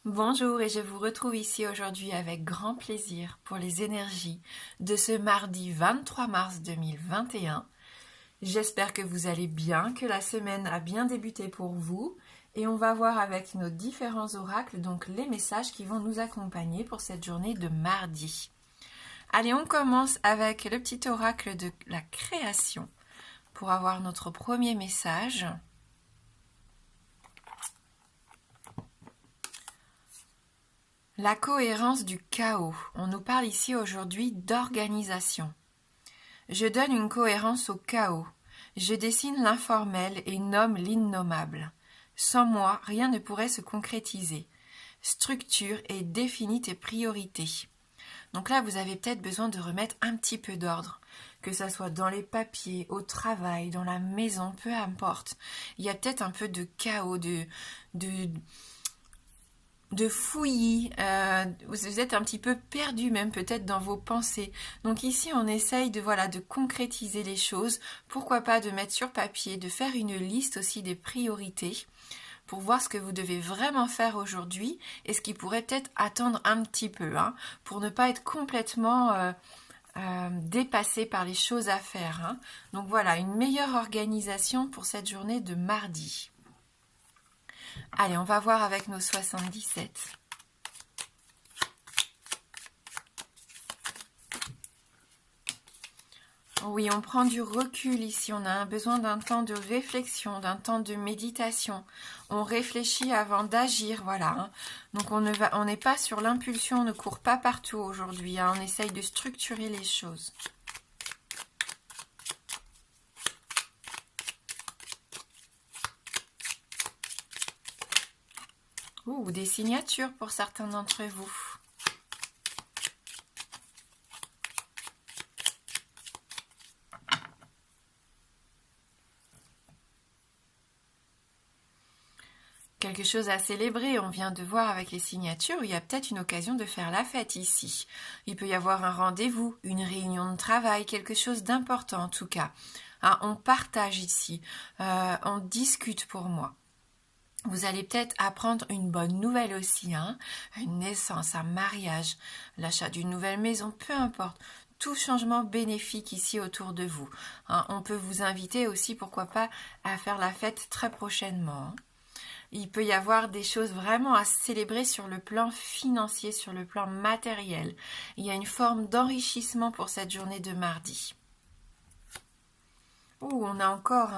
Bonjour et je vous retrouve ici aujourd'hui avec grand plaisir pour les énergies de ce mardi 23 mars 2021. J'espère que vous allez bien, que la semaine a bien débuté pour vous et on va voir avec nos différents oracles donc les messages qui vont nous accompagner pour cette journée de mardi. Allez, on commence avec le petit oracle de la création pour avoir notre premier message. La cohérence du chaos. On nous parle ici aujourd'hui d'organisation. Je donne une cohérence au chaos. Je dessine l'informel et nomme l'innommable. Sans moi, rien ne pourrait se concrétiser. Structure et définis tes priorités. Donc là, vous avez peut-être besoin de remettre un petit peu d'ordre, que ça soit dans les papiers, au travail, dans la maison, peu importe. Il y a peut-être un peu de chaos, de fouillis, vous êtes un petit peu perdu même peut-être dans vos pensées. Donc ici on essaye de concrétiser les choses, pourquoi pas de mettre sur papier, de faire une liste aussi des priorités pour voir ce que vous devez vraiment faire aujourd'hui et ce qui pourrait peut-être attendre un petit peu, pour ne pas être complètement dépassé par les choses à faire. Donc voilà, une meilleure organisation pour cette journée de mardi. Allez, on va voir avec nos 77. Oui, on prend du recul ici, on a besoin d'un temps de réflexion, d'un temps de méditation. On réfléchit avant d'agir, voilà. Donc on n'est pas sur l'impulsion, on ne court pas partout aujourd'hui, on essaye de structurer les choses. Ou des signatures pour certains d'entre vous. Quelque chose à célébrer, on vient de voir avec les signatures, il y a peut-être une occasion de faire la fête ici. Il peut y avoir un rendez-vous, une réunion de travail, quelque chose d'important en tout cas. On partage ici, on discute pour moi. Vous allez peut-être apprendre une bonne nouvelle aussi, une naissance, un mariage, l'achat d'une nouvelle maison, peu importe. Tout changement bénéfique ici autour de vous. On peut vous inviter aussi, pourquoi pas, à faire la fête très prochainement. Il peut y avoir des choses vraiment à célébrer sur le plan financier, sur le plan matériel. Il y a une forme d'enrichissement pour cette journée de mardi. On a encore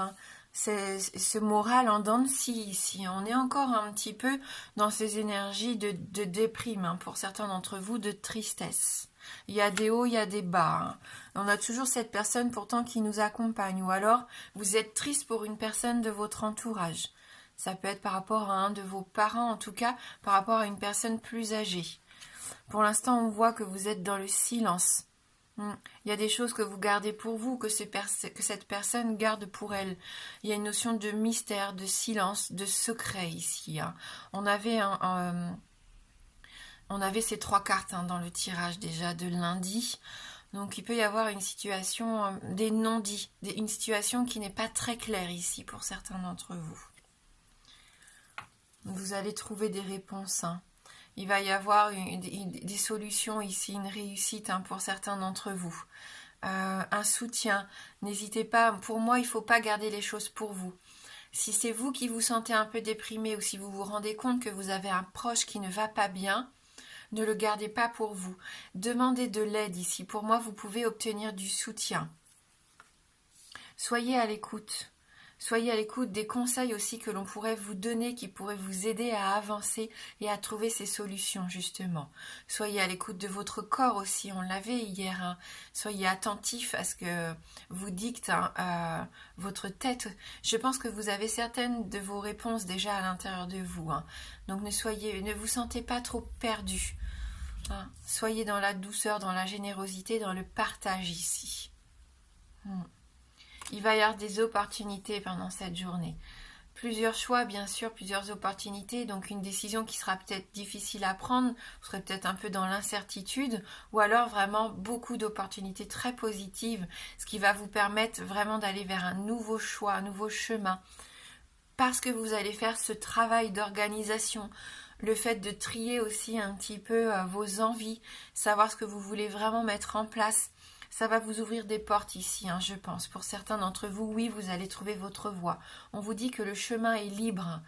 ce moral en dents de scie ici. On est encore un petit peu dans ces énergies de déprime, pour certains d'entre vous, de tristesse. Il y a des hauts, il y a des bas. On a toujours cette personne pourtant qui nous accompagne. Ou alors, vous êtes triste pour une personne de votre entourage. Ça peut être par rapport à un de vos parents, en tout cas par rapport à une personne plus âgée. Pour l'instant, on voit que vous êtes dans le silence. Il y a des choses que vous gardez pour vous, que cette personne garde pour elle. Il y a une notion de mystère, de silence, de secret ici. On avait ces 3 cartes dans le tirage déjà de lundi. Donc il peut y avoir une situation, des non-dits, une situation qui n'est pas très claire ici pour certains d'entre vous. Vous allez trouver des réponses. Il va y avoir des solutions ici, une réussite pour certains d'entre vous. Un soutien. N'hésitez pas, pour moi, il ne faut pas garder les choses pour vous. Si c'est vous qui vous sentez un peu déprimé ou si vous vous rendez compte que vous avez un proche qui ne va pas bien, ne le gardez pas pour vous. Demandez de l'aide ici. Pour moi, vous pouvez obtenir du soutien. Soyez à l'écoute. Soyez à l'écoute des conseils aussi que l'on pourrait vous donner, qui pourraient vous aider à avancer et à trouver ces solutions, justement. Soyez à l'écoute de votre corps aussi, on l'avait hier. Soyez attentif à ce que vous dicte votre tête. Je pense que vous avez certaines de vos réponses déjà à l'intérieur de vous. Donc ne vous sentez pas trop perdu. Soyez dans la douceur, dans la générosité, dans le partage ici. Il va y avoir des opportunités pendant cette journée. Plusieurs choix, bien sûr, plusieurs opportunités, donc une décision qui sera peut-être difficile à prendre, vous serez peut-être un peu dans l'incertitude, ou alors vraiment beaucoup d'opportunités très positives, ce qui va vous permettre vraiment d'aller vers un nouveau choix, un nouveau chemin, parce que vous allez faire ce travail d'organisation. Le fait de trier aussi un petit peu vos envies, savoir ce que vous voulez vraiment mettre en place. Ça va vous ouvrir des portes ici, hein, je pense. Pour certains d'entre vous, oui, vous allez trouver votre voie. On vous dit que le chemin est libre.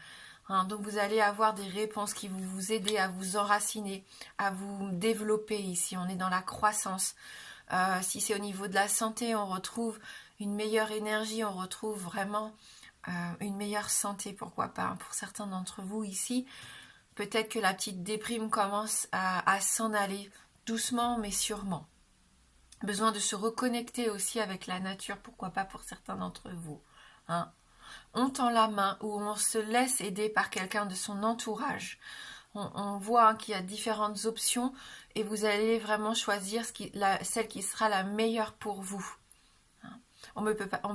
Hein, donc vous allez avoir des réponses qui vont vous aider à vous enraciner, à vous développer ici. On est dans la croissance. Si c'est au niveau de la santé, on retrouve une meilleure énergie, on retrouve vraiment une meilleure santé, pourquoi pas. Hein. Pour certains d'entre vous ici, peut-être que la petite déprime commence à s'en aller doucement mais sûrement. Besoin de se reconnecter aussi avec la nature, pourquoi pas pour certains d'entre vous. Hein. On tend la main ou on se laisse aider par quelqu'un de son entourage. On voit qu'il y a différentes options et vous allez vraiment choisir celle qui sera la meilleure pour vous. On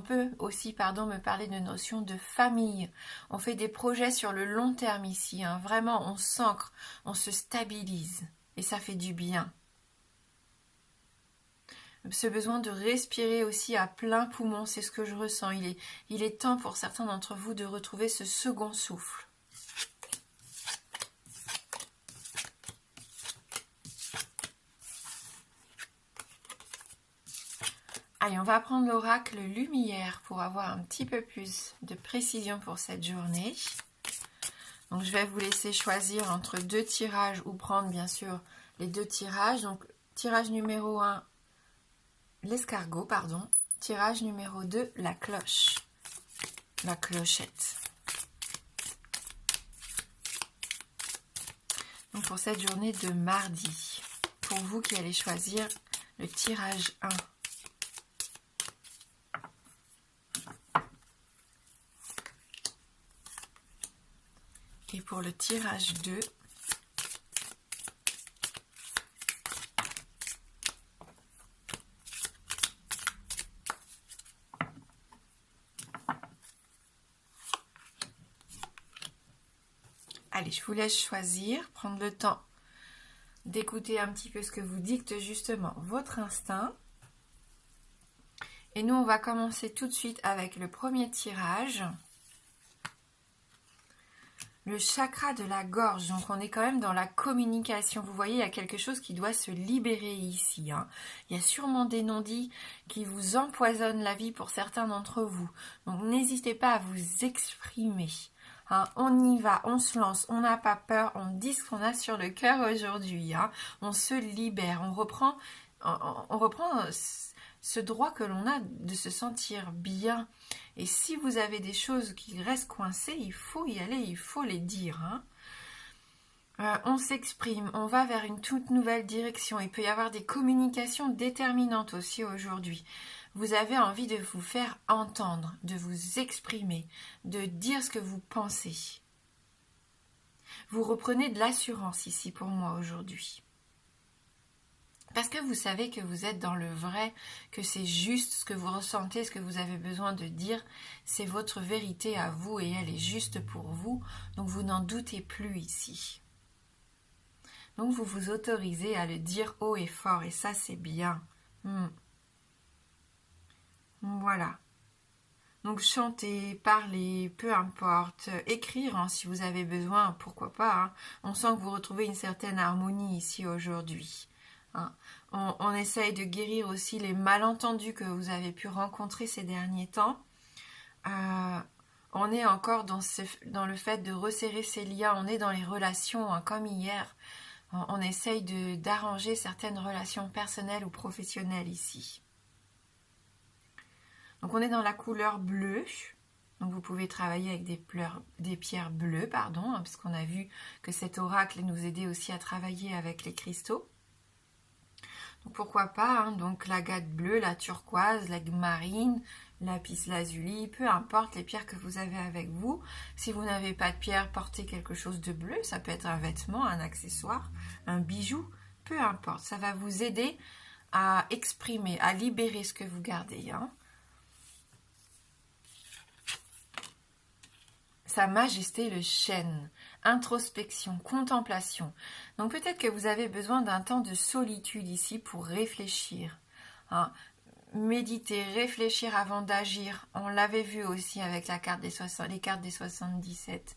peut aussi me parler de notion de famille. On fait des projets sur le long terme ici. Hein. Vraiment, on s'ancre, on se stabilise et ça fait du bien. Ce besoin de respirer aussi à plein poumon, c'est ce que je ressens. Il est temps pour certains d'entre vous de retrouver ce second souffle. Allez, on va prendre l'oracle Lumière pour avoir un petit peu plus de précision pour cette journée. Donc je vais vous laisser choisir entre deux tirages ou prendre bien sûr les deux tirages. Donc tirage numéro 1, l'escargot, pardon. Tirage numéro 2, la cloche. La clochette. Donc pour cette journée de mardi, pour vous qui allez choisir le tirage 1. Et pour le tirage 2, allez, je vous laisse choisir, prendre le temps d'écouter un petit peu ce que vous dicte justement votre instinct. Et nous, on va commencer tout de suite avec le premier tirage. Le chakra de la gorge, donc on est quand même dans la communication. Vous voyez, il y a quelque chose qui doit se libérer ici. Hein. Il y a sûrement des non-dits qui vous empoisonnent la vie pour certains d'entre vous. Donc n'hésitez pas à vous exprimer. Hein. On y va, on se lance, on n'a pas peur, on dit ce qu'on a sur le cœur aujourd'hui. Hein. On se libère, on reprend ce droit que l'on a de se sentir bien. Et si vous avez des choses qui restent coincées, il faut y aller, il faut les dire. Hein. On s'exprime, on va vers une toute nouvelle direction. Il peut y avoir des communications déterminantes aussi aujourd'hui. Vous avez envie de vous faire entendre, de vous exprimer, de dire ce que vous pensez. Vous reprenez de l'assurance ici pour moi aujourd'hui. Parce que vous savez que vous êtes dans le vrai, que c'est juste ce que vous ressentez, ce que vous avez besoin de dire, c'est votre vérité à vous et elle est juste pour vous, donc vous n'en doutez plus ici. Donc vous vous autorisez à le dire haut et fort et ça c'est bien. Voilà. Donc chanter, parler, peu importe, écrire hein, si vous avez besoin, pourquoi pas. Hein. On sent que vous retrouvez une certaine harmonie ici aujourd'hui. Hein. On essaye de guérir aussi les malentendus que vous avez pu rencontrer ces derniers temps. On est encore dans le fait de resserrer ces liens, on est dans les relations hein, comme hier. On essaye d'arranger certaines relations personnelles ou professionnelles ici. Donc on est dans la couleur bleue. Donc vous pouvez travailler avec des pierres bleues, pardon, hein, puisqu'on a vu que cet oracle nous aidait aussi à travailler avec les cristaux. Donc pourquoi pas, hein, donc l'agate bleue, la turquoise, la marine, lapis lazuli, peu importe les pierres que vous avez avec vous. Si vous n'avez pas de pierre, portez quelque chose de bleu, ça peut être un vêtement, un accessoire, un bijou, peu importe. Ça va vous aider à exprimer, à libérer ce que vous gardez. Hein. Sa Majesté le chêne, introspection, contemplation. Donc peut-être que vous avez besoin d'un temps de solitude ici pour réfléchir. Hein. méditer, réfléchir avant d'agir. On l'avait vu aussi avec la carte les cartes des 77.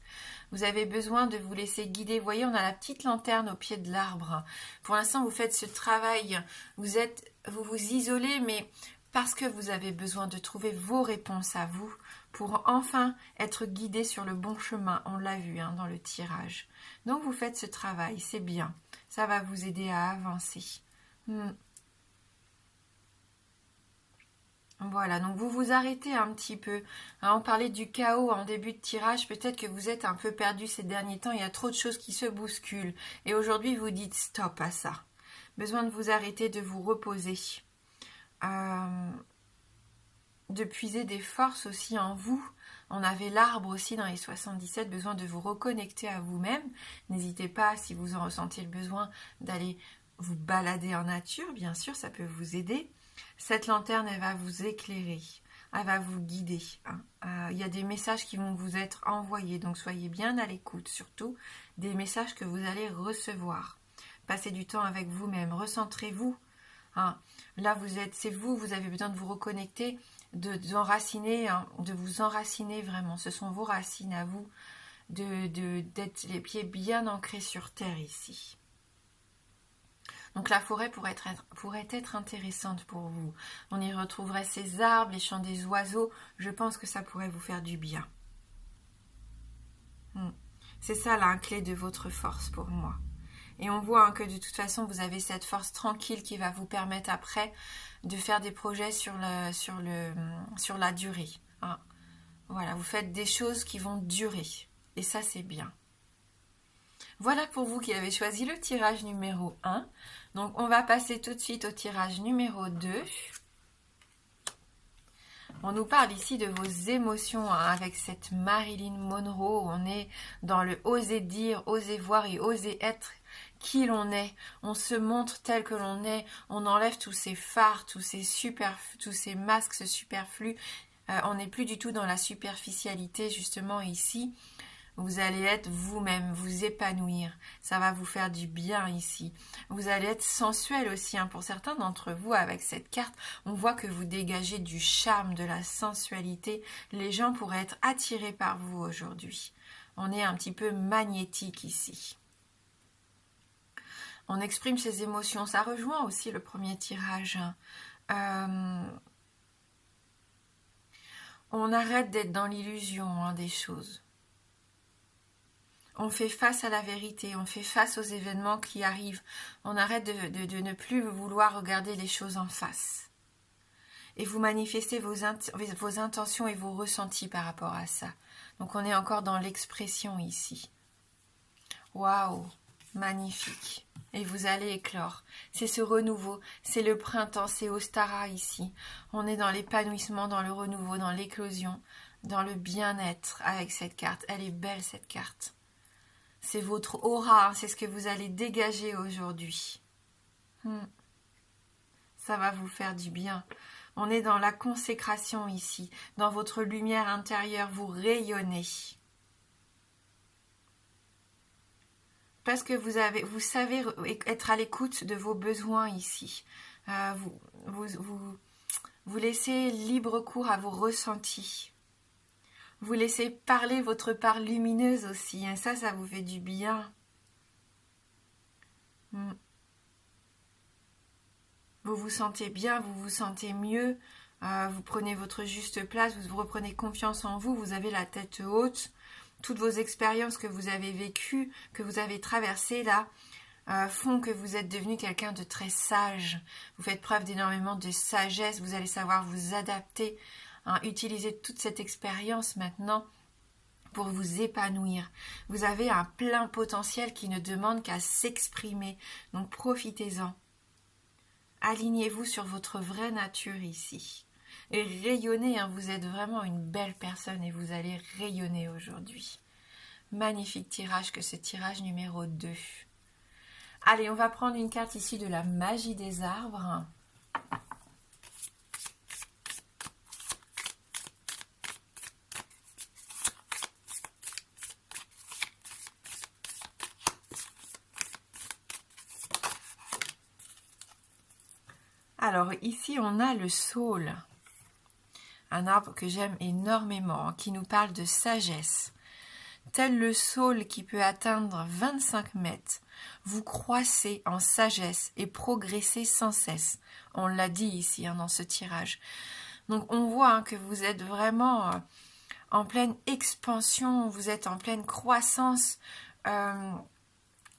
Vous avez besoin de vous laisser guider. Vous voyez, on a la petite lanterne au pied de l'arbre. Pour l'instant, vous faites ce travail. Vous vous isolez, mais parce que vous avez besoin de trouver vos réponses à vous pour enfin être guidé sur le bon chemin. On l'a vu dans le tirage. Donc, vous faites ce travail. C'est bien. Ça va vous aider à avancer. Voilà, donc vous vous arrêtez un petit peu. On parlait du chaos en début de tirage. Peut-être que vous êtes un peu perdu ces derniers temps. Il y a trop de choses qui se bousculent. Et aujourd'hui, vous dites stop à ça. Besoin de vous arrêter, de vous reposer. De puiser des forces aussi en vous. On avait l'arbre aussi dans les 77. Besoin de vous reconnecter à vous-même. N'hésitez pas, si vous en ressentez le besoin, d'aller vous balader en nature. Bien sûr, ça peut vous aider. Cette lanterne, elle va vous éclairer, elle va vous guider. Il y a des messages qui vont vous être envoyés, donc soyez bien à l'écoute, surtout des messages que vous allez recevoir. Passez du temps avec vous-même, recentrez-vous. Là, c'est vous avez besoin de vous reconnecter, de vous enraciner vraiment. Ce sont vos racines à vous, d'être les pieds bien ancrés sur terre ici. Donc la forêt pourrait être intéressante pour vous. On y retrouverait ces arbres, les chants des oiseaux. Je pense que ça pourrait vous faire du bien. C'est ça la clé de votre force pour moi. Et on voit que de toute façon, vous avez cette force tranquille qui va vous permettre après de faire des projets sur la durée. Voilà, vous faites des choses qui vont durer. Et ça, c'est bien. Voilà pour vous qui avez choisi le tirage numéro 1. Donc, on va passer tout de suite au tirage numéro 2. On nous parle ici de vos émotions avec cette Marilyn Monroe. On est dans le oser dire, oser voir et oser être qui l'on est. On se montre tel que l'on est. On enlève tous ces fards, tous ces masques superflus. On n'est plus du tout dans la superficialité justement ici. Vous allez être vous-même, vous épanouir. Ça va vous faire du bien ici. Vous allez être sensuel aussi. Pour certains d'entre vous, avec cette carte, on voit que vous dégagez du charme, de la sensualité. Les gens pourraient être attirés par vous aujourd'hui. On est un petit peu magnétique ici. On exprime ses émotions. Ça rejoint aussi le premier tirage. On arrête d'être dans l'illusion des choses. On fait face à la vérité, on fait face aux événements qui arrivent. On arrête de ne plus vouloir regarder les choses en face. Et vous manifestez vos intentions et vos ressentis par rapport à ça. Donc on est encore dans l'expression ici. Waouh, magnifique. Et vous allez éclore. C'est ce renouveau, c'est le printemps, c'est Ostara ici. On est dans l'épanouissement, dans le renouveau, dans l'éclosion, dans le bien-être avec cette carte. Elle est belle cette carte. C'est votre aura, c'est ce que vous allez dégager aujourd'hui. Ça va vous faire du bien. On est dans la consécration ici. Dans votre lumière intérieure, vous rayonnez. Parce que vous savez être à l'écoute de vos besoins ici. Vous laissez libre cours à vos ressentis. Vous laissez parler votre part lumineuse aussi. Ça vous fait du bien. Vous vous sentez bien, vous vous sentez mieux. Vous prenez votre juste place, vous reprenez confiance en vous. Vous avez la tête haute. Toutes vos expériences que vous avez vécues, que vous avez traversées là, font que vous êtes devenu quelqu'un de très sage. Vous faites preuve d'énormément de sagesse. Vous allez savoir vous adapter. Utilisez toute cette expérience maintenant pour vous épanouir. Vous avez un plein potentiel qui ne demande qu'à s'exprimer. Donc profitez-en. Alignez-vous sur votre vraie nature ici. Et rayonnez, vous êtes vraiment une belle personne et vous allez rayonner aujourd'hui. Magnifique tirage que ce tirage numéro 2. Allez, on va prendre une carte issue de la magie des arbres. Alors ici, on a le saule, un arbre que j'aime énormément, qui nous parle de sagesse. Tel le saule qui peut atteindre 25 mètres, vous croissez en sagesse et progressez sans cesse. On l'a dit ici dans ce tirage. Donc on voit que vous êtes vraiment en pleine expansion, vous êtes en pleine croissance.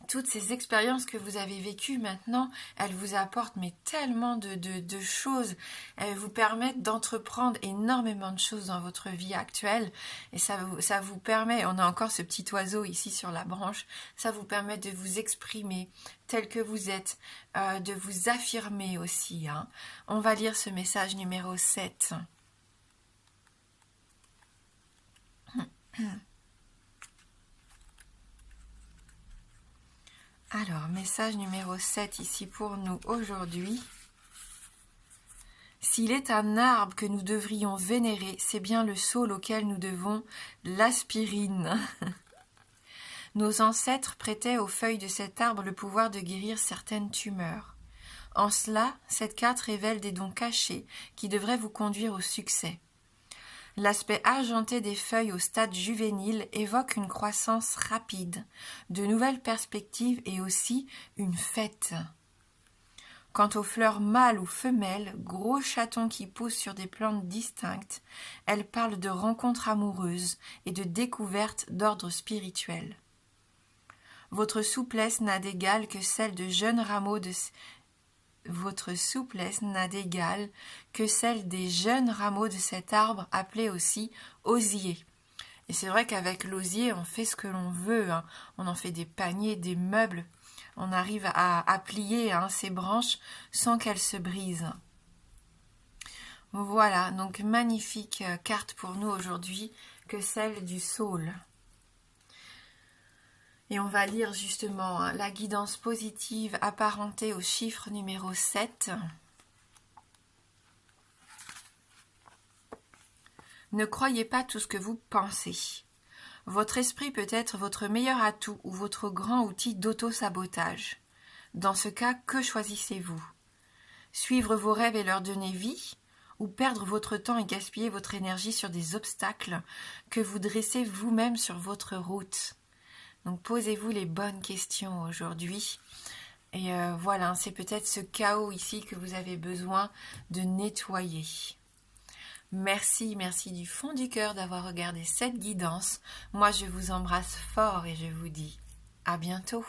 Toutes ces expériences que vous avez vécues maintenant, elles vous apportent mais tellement de choses. Elles vous permettent d'entreprendre énormément de choses dans votre vie actuelle. Et ça vous permet, on a encore ce petit oiseau ici sur la branche, ça vous permet de vous exprimer tel que vous êtes, de vous affirmer aussi. On va lire ce message numéro 7. Alors, message numéro 7 ici pour nous aujourd'hui. S'il est un arbre que nous devrions vénérer, c'est bien le saule auquel nous devons l'aspirine. Nos ancêtres prêtaient aux feuilles de cet arbre le pouvoir de guérir certaines tumeurs. En cela, cette carte révèle des dons cachés qui devraient vous conduire au succès. L'aspect argenté des feuilles au stade juvénile évoque une croissance rapide, de nouvelles perspectives et aussi une fête. Quant aux fleurs mâles ou femelles, gros chatons qui poussent sur des plantes distinctes, elles parlent de rencontres amoureuses et de découvertes d'ordre spirituel. Votre souplesse n'a d'égal que celle de jeunes rameaux de... Votre souplesse n'a d'égal que celle des jeunes rameaux de cet arbre appelé aussi osier. Et c'est vrai qu'avec l'osier, on fait ce que l'on veut. On en fait des paniers, des meubles. On arrive à plier ces branches sans qu'elles se brisent. Voilà, donc magnifique carte pour nous aujourd'hui que celle du saule. Et on va lire justement la guidance positive apparentée au chiffre numéro 7. Ne croyez pas tout ce que vous pensez. Votre esprit peut être votre meilleur atout ou votre grand outil d'auto-sabotage. Dans ce cas, que choisissez-vous? Suivre vos rêves et leur donner vie, ou perdre votre temps et gaspiller votre énergie sur des obstacles que vous dressez vous-même sur votre route? Donc posez-vous les bonnes questions aujourd'hui. Et voilà, c'est peut-être ce chaos ici que vous avez besoin de nettoyer. Merci du fond du cœur d'avoir regardé cette guidance. Moi, je vous embrasse fort et je vous dis à bientôt.